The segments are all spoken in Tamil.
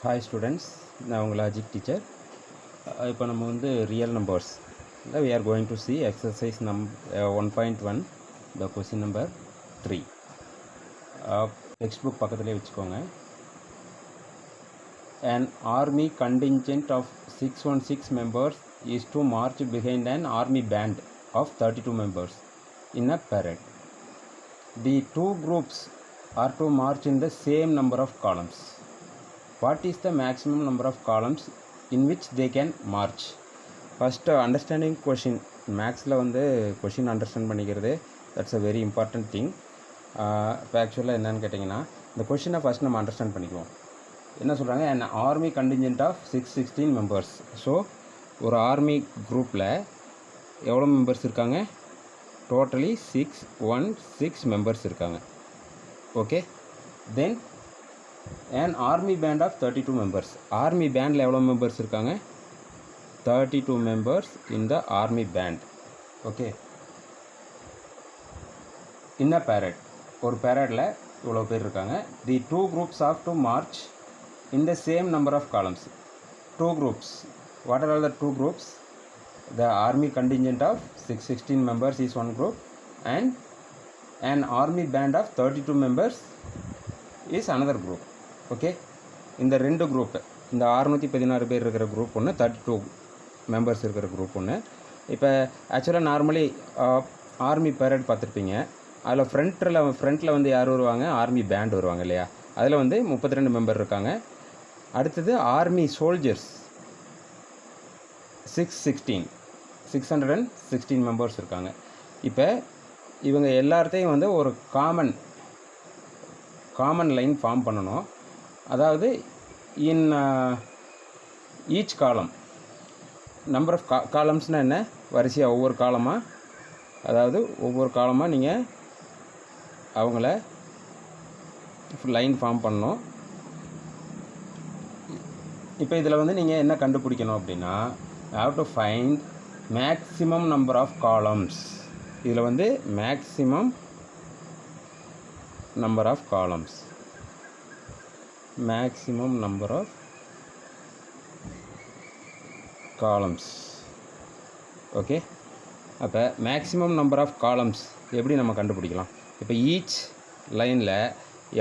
Hi students, நான் உங்கள் லாஜிக் டீச்சர். இப்போ நம்ம வந்து real numbers we are going to see exercise 1.1 the question number 3. Text book பக்கத்துலேயே வச்சுக்கோங்க. An army contingent of 616 members is to march behind an army band of 32 members in a parade. The two groups are to march in the same number of columns. What is the maximum number of columns in which they can march? First understanding question. மேக்ஸில் வந்து கொஷின் அண்டர்ஸ்டாண்ட் பண்ணிக்கிறது that's a very important thing. இப்போ ஆக்சுவலாக என்னென்னு கேட்டிங்கன்னா இந்த கொஷினை ஃபஸ்ட் நம்ம அண்டர்ஸ்டாண்ட் பண்ணிக்குவோம். என்ன சொல்கிறாங்க, an army contingent of 616 members. So ஒரு ஆர்மி குரூப்பில் எவ்வளோ மெம்பர்ஸ் இருக்காங்க? டோட்டலி 616 மெம்பர்ஸ் இருக்காங்க. Okay, then an army band of 32 members. Army பேண்டில் எவ்வளோ மெம்பர்ஸ் இருக்காங்க? 32 members in the army band. Okay, in a parade. ஒரு பேரேடில் இவ்வளோ பேர் இருக்காங்க. The two groups have to march in the same number of columns. Two groups. What are all the two groups? The army contingent of 616 members is one group and an army band of 32 members is another group. Okay, இந்த ரெண்டு குரூப்பு, இந்த 616 பேர் இருக்கிற குரூப் ஒன்று, 32 மெம்பர்ஸ் இருக்கிற குரூப் ஒன்று. இப்போ ஆக்சுவலாக நார்மலி ஆர்மி பேரட் பார்த்துருப்பீங்க. அதில் ஃப்ரண்ட்டில் வந்து யார் வருவாங்க? ஆர்மி பேண்ட் வருவாங்க இல்லையா? அதில் வந்து 32 மெம்பர் இருக்காங்க. அடுத்தது ஆர்மி சோல்ஜர்ஸ் 616 மெம்பர்ஸ் இருக்காங்க. இப்போ இவங்க எல்லாத்தையும் வந்து ஒரு காமன் லைன் ஃபார்ம் பண்ணணும். அதாவது in each column number of காலம்ஸ்னால் என்ன? வரிசையாக ஒவ்வொரு காலமாக, அதாவது ஒவ்வொரு காலமாக நீங்கள் அவங்கள லைன் ஃபார்ம் பண்ணணும். இப்போ இதில் வந்து நீங்கள் என்ன கண்டுபிடிக்கணும் அப்படின்னா, have to find maximum number of columns. இதில் வந்து maximum number of columns, maximum number of columns. Okay, அப்போ மேக்ஸிமம் நம்பர் ஆஃப் காலம்ஸ் எப்படி நம்ம கண்டுபிடிக்கலாம்? இப்போ ஈச் லைனில்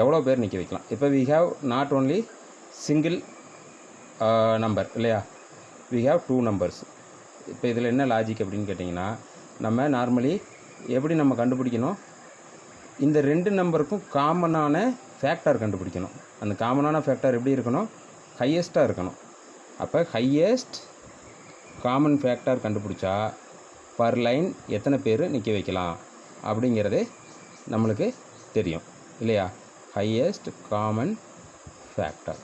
எவ்வளோ பேர் நிற்க வைக்கலாம்? இப்போ we have not only single number இல்லையா, we have two numbers. இப்போ இதில் என்ன லாஜிக் அப்படின்னு கேட்டிங்கன்னா, நம்ம நார்மலி எப்படி நம்ம கண்டுபிடிக்கணும்? இந்த ரெண்டு நம்பருக்கும் காமனான ஃபேக்டர் கண்டுபிடிக்கணும். அந்த காமனான ஃபேக்டர் எப்படி இருக்கணும்? ஹையஸ்ட்டாக இருக்கணும். அப்போ ஹையஸ்ட் காமன் ஃபேக்டர் கண்டுபிடிச்சா பர் லைன் எத்தனை பேர் நிற்க வைக்கலாம் அப்படிங்கிறது நம்மளுக்கு தெரியும் இல்லையா? Highest common factor.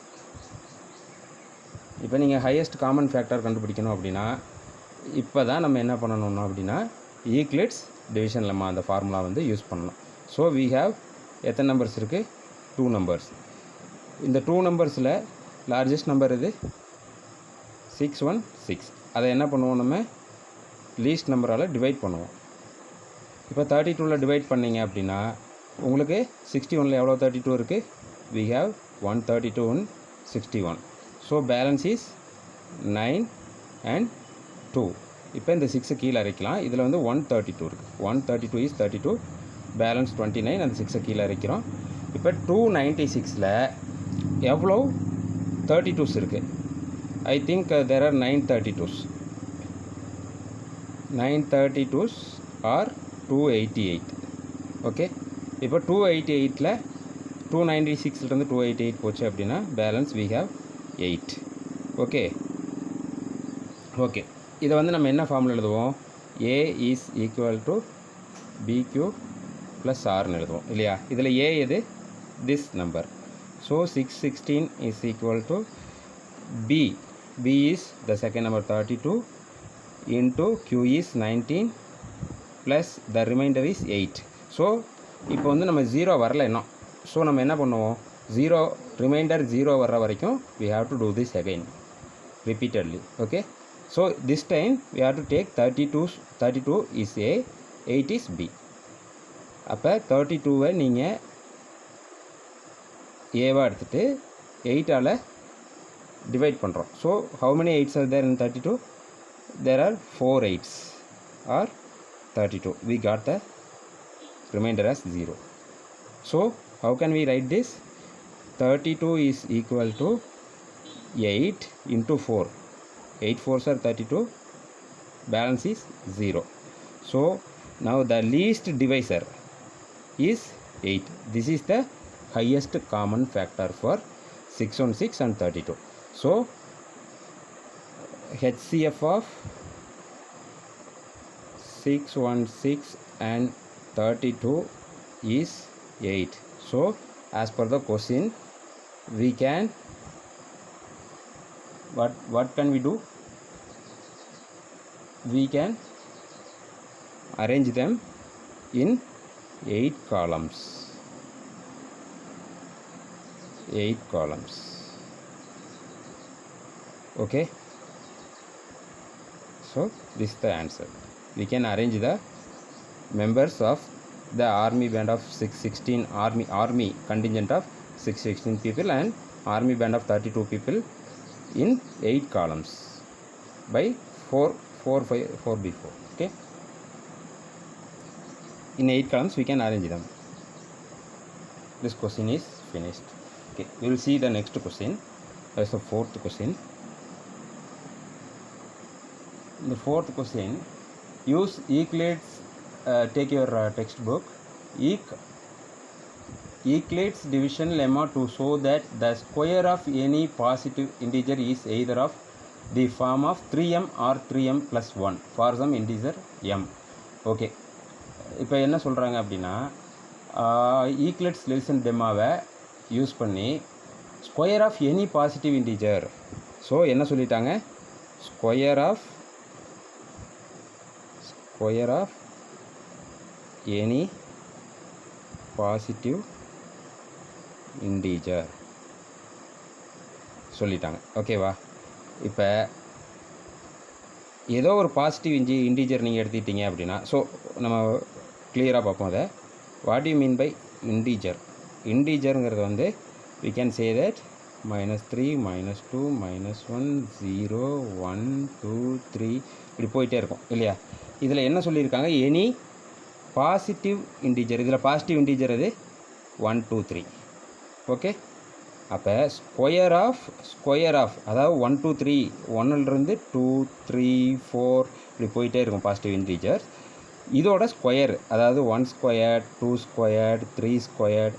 இப்போ நீங்கள் ஹையஸ்ட் காமன் ஃபேக்டர் கண்டுபிடிக்கணும் அப்படின்னா இப்போ தான் நம்ம என்ன பண்ணணும் அப்படின்னா ஈக்லிட்ஸ் டிவிஷன் லெம்மா அந்த ஃபார்முலா வந்து யூஸ் பண்ணணும். ஸோ வி ஹேவ் எத்தனை நம்பர்ஸ் இருக்குது? 2 நம்பர்ஸ். இந்த 2 நம்பர்ஸில் லார்ஜஸ்ட் நம்பர் இது 616. அதை என்ன பண்ணுவோம்? நம்ம லீஸ்ட் நம்பரால் டிவைட் பண்ணுவோம். இப்போ 32ல் டிவைட் பண்ணிங்க அப்படின்னா உங்களுக்கு 61ல் எவ்வளோ 32 இருக்குது? we have 132 in 61. So balance is 9 and 2. இப்போ இந்த 6 கீழே அரைக்கலாம். இதில் வந்து 132 இருக்குது. 132 is 32, பேலன்ஸ் 29. அந்த 6 கீழே அரைக்கிறோம். இப்போ 296ல் எவ்வளோ 32s இருக்குது? I think there are 932s. 932s are 288. Okay, இப்போ 288ல் 296லேருந்து 288 போச்சு அப்படின்னா பேலன்ஸ் we have 8. ஓகே, இதை வந்து நம்ம என்ன ஃபார்முலா எழுதுவோம்? A is equal to BQ plus ஆர்னு எழுதுவோம் இல்லையா? இதில் ஏ எது? This number. So 616 is equal to B. B is the second number 32 into Q is 19 plus the remainder is 8. So இப்போ வந்து நம்ம 0 வரல இன்னும். ஸோ நம்ம என்ன பண்ணுவோம்? ரிமைண்டர் 0 வர்ற வரைக்கும் we have to do this again repeatedly. Okay, so this time we have to take 32 is A, 8 is B. அப்போ 32வை நீங்கள் ஏவாக எடுத்துகிட்டு 8ஆல் divide பண்ணுறோம். So how many 8s are there in 32? There are 4 8s or 32. We got the remainder as 0. So how can we write this? 32 is equal to 8 into 4. 8 4s are 32. Balance is 0. So now the least divisor is 8. This is the highest common factor for 616 and 32. So HCF of 616 and 32 is 8. So as per the question, we can what can we do? We can arrange them in 8 columns. 8 columns. Okay. So this is the answer. We can arrange the members of the army band of 616 army contingent of 616 people and army band of 32 people in 8 columns by 4b4. Okay. In 8 columns we can arrange them. This question is finished. Okay, we will see the next question. That's the fourth question. In the fourth question, use Euclid's take your textbook, Euclid's division lemma to show that the square of any positive integer is either of the form of 3m or 3m plus 1 for some integer m. Okay, இப்போ என்ன சொல்கிறாங்க அப்படின்னா ஈக்லிட்ஸ் டிவிஷன் லெம்மாவை யூஸ் பண்ணி square of any positive integer. So என்ன சொல்லிட்டாங்க? Square of any positive integer சொல்லிட்டாங்க. ஓகேவா? இப்போ ஏதோ ஒரு பாசிட்டிவ் இன்டிஜர் நீங்கள் எடுத்துக்கிட்டீங்க அப்படின்னா, ஸோ நம்ம கிளியராக பார்ப்போம் அதை. What you mean by integer? இன்டிஜருங்கிறது வந்து we can say that -3 -2 -1 0 1 2 3 இப்படி போயிட்டே இருக்கும் இல்லையா? இதில் என்ன சொல்லியிருக்காங்க? Any positive integer. இதில் பாசிட்டிவ் இன்டிஜர் அது 1 2 3. ஓகே, அப்போ ஸ்கொயர் ஆஃப் அதாவது 1 2 3 1லேருந்து 2 3 4 இப்படி போயிட்டே இருக்கும் பாசிட்டிவ் இன்டிஜர். இதோட ஸ்கொயர் அதாவது 1 ஸ்கொயர் 2 ஸ்கொயர் 3 ஸ்கொயர்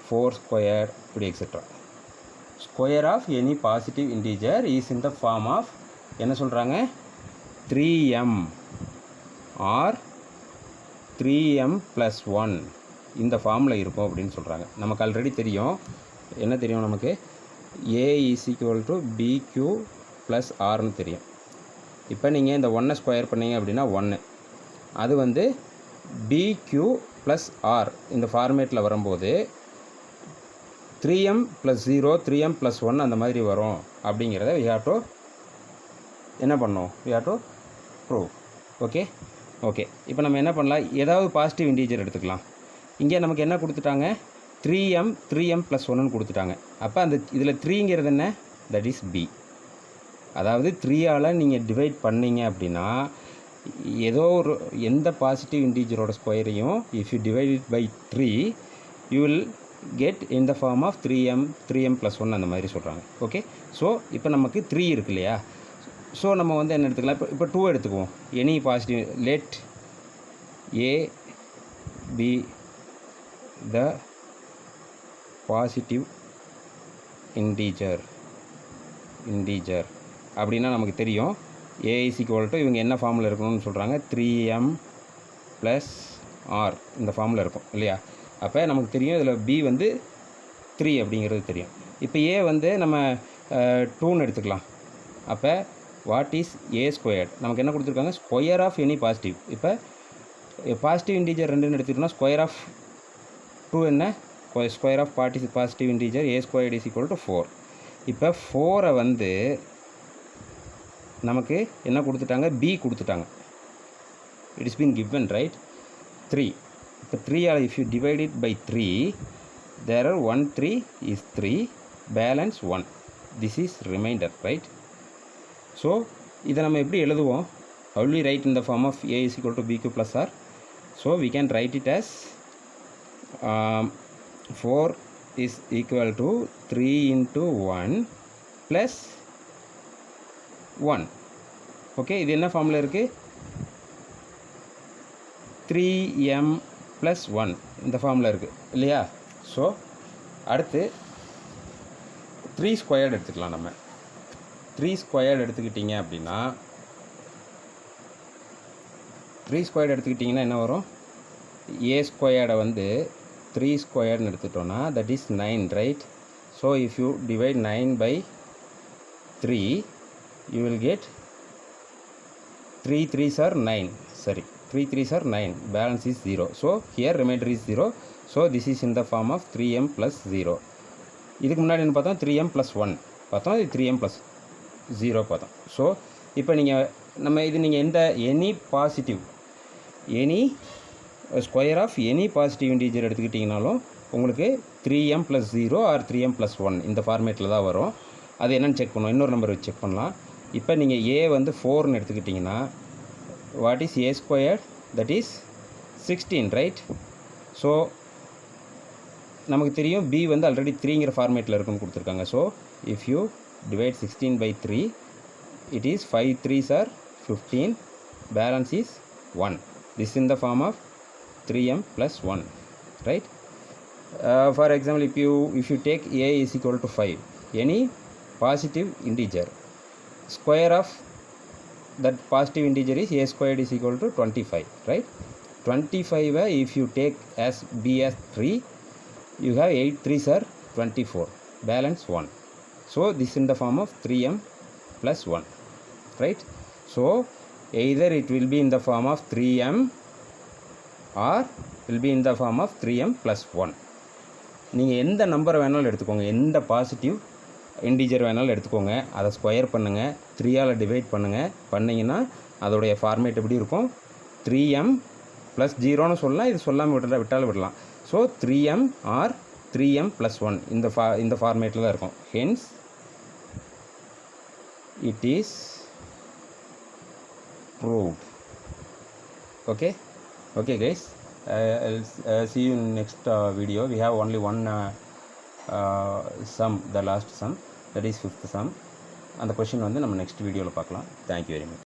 4 ஸ்கொயர் இப்படி etcetera. Square of any positive integer is in the form of என்ன சொல்கிறாங்க? 3m ஆர் 3m + 1 இந்த ஃபார்மில் இருக்கும் அப்படின்னு சொல்கிறாங்க. நமக்கு ஆல்ரெடி தெரியும். என்ன தெரியும் நமக்கு? a = bq + rன்னு தெரியும். இப்போ நீங்கள் இந்த 1 ஸ்கொயர் பண்ணீங்க அப்படின்னா 1, அது வந்து bq + r இந்த ஃபார்மேட்டில் வரும்போது 3m + 0 3m + 1 அந்த மாதிரி வரும் அப்படிங்கிறத we have to என்ன பண்ணோம்? we have to prove. Okay, இப்போ நம்ம என்ன பண்ணலாம்? ஏதாவது பாசிட்டிவ் இன்டிஜர் எடுத்துக்கலாம். இங்கே நமக்கு என்ன கொடுத்துட்டாங்க? 3m + 1ன்னு கொடுத்துட்டாங்க. அப்போ அந்த இதில் 3ங்கிறது என்ன? That is b. அதாவது 3ஆல் நீங்கள் டிவைட் பண்ணீங்க அப்படின்னா ஏதோ ஒரு எந்த பாசிட்டிவ் இன்டிஜரோட ஸ்கொயரையும் if you divide it by 3 you will get in the form of 3m + 1 அந்த மாதிரி சொல்கிறாங்க. ஓகே, ஸோ இப்போ நமக்கு 3 இருக்கு இல்லையா? ஸோ நம்ம வந்து என்ன எடுத்துக்கலாம்? இப்போ 2 எடுத்துக்குவோம். Any positive let a be the positive integer அப்படின்னா நமக்கு தெரியும் a = இவங்க என்ன ஃபார்மில் இருக்கணும்னு சொல்கிறாங்க? 3m + r இந்த ஃபார்மில் இருக்கும் இல்லையா? அப்போ நமக்கு தெரியும் இதில் b வந்து 3 அப்படிங்கிறது தெரியும். இப்போ a வந்து நம்ம 2ன்னு எடுத்துக்கலாம். அப்போ வாட் இஸ் a²? நமக்கு என்ன கொடுத்துருக்காங்க? Square of any positive. இப்போ பாசிட்டிவ் இன்டிஜர் 2ன்னு எடுத்துக்கிட்டோம்னா ஸ்கொயர் ஆஃப் 2 என்ன? Square of positive integer a² = 4. இப்போ 4ஐ வந்து நமக்கு என்ன கொடுத்துட்டாங்க? b கொடுத்துட்டாங்க. It is been given right 3. இப்போ 3ஆல் if you divide it by 3 there are 1 3 is 3 balance 1. this is remainder, right? So இதை நம்ம எப்படி எழுதுவோம்? How will we write in the form of a is equal to bq plus r? So we can write it as 4 is equal to 3 into 1 plus 1. Okay, இது என்ன ஃபார்மில் இருக்குது? 3m plus 1 இந்த ஃபார்மில் இருக்குது இல்லையா? ஸோ அடுத்து 3 ஸ்கொயர்டு எடுத்துக்கலாம். நம்ம 3 ஸ்கொயர்டு எடுத்துக்கிட்டிங்க அப்படின்னா 3 ஸ்கொயர்டு எடுத்துக்கிட்டிங்கன்னா என்ன வரும்? a ஸ்கொயர்டை வந்து 3 ஸ்கொயர்டுன்னு எடுத்துட்டோன்னா that is 9, right? So if you divide 9 by 3 you will get 3 3s are 9, sorry 3 3s are 9, balance is 0. So here remainder is 0. So this is in the form of 3m plus 0. இதுக்கு முன்னாடி என்ன பார்த்தோம்? 3m plus 1 பார்த்தோம், இது 3m plus 0 பார்த்தோம். ஸோ இப்போ நீங்கள் எந்த any positive any square of any positive integer எடுத்துக்கிட்டிங்கனாலும் உங்களுக்கு 3m plus 0 R 3m plus 1 இந்த ஃபார்மேட்டில் தான் வரும். அது என்னென்னு செக் பண்ணுவோம், இன்னொரு நம்பர் வச்சு செக் பண்ணலாம். இப்போ நீங்கள் a வந்து 4ன்னு எடுத்துக்கிட்டிங்கன்னா what is a square? That is 16, right? So நமக்கு தெரியும் b வந்து ஆல்ரெடி 3ங்கிற ஃபார்மேட்டில் இருக்குன்னு கொடுத்துருக்காங்க. So if you divide 16 by 3 it is 5 3s are 15, balance is 1. This is in the form of 3m plus 1, right? For example, if you take a is equal to 5, any positive integer, square of that positive integer is a squared is equal to 25, right? 25 if you take as b as 3, you have 8 3s are 24, balance 1. So this is in the form of 3m plus 1, right? So either it will be in the form of 3m or will be in the form of 3m plus 1. நீங்கள் எந்த நம்பரை வேணாலும் எடுத்துக்கோங்க, எந்த பாசிட்டிவ் இன்டீஜர் வேணாலும் எடுத்துக்கோங்க, அதை ஸ்கொயர் பண்ணுங்கள், 3ஆல் டிவைட் பண்ணிங்கன்னா அதோடைய ஃபார்மேட் எப்படி இருக்கும்? 3m ப்ளஸ் 0ன்னு சொல்லலாம், இது சொல்லாமல் விட்டாலும் விடலாம். So 3m R 3m plus 1 இந்த ஃபார்மேட்டில் தான் இருக்கும். Hence it is proved. Okay guys, I'll see you in next video. We have only one sum, the last sum, that is 5th sum. அந்த question வந்து நம்ம next videoல பார்க்கலாம். Thank you very much.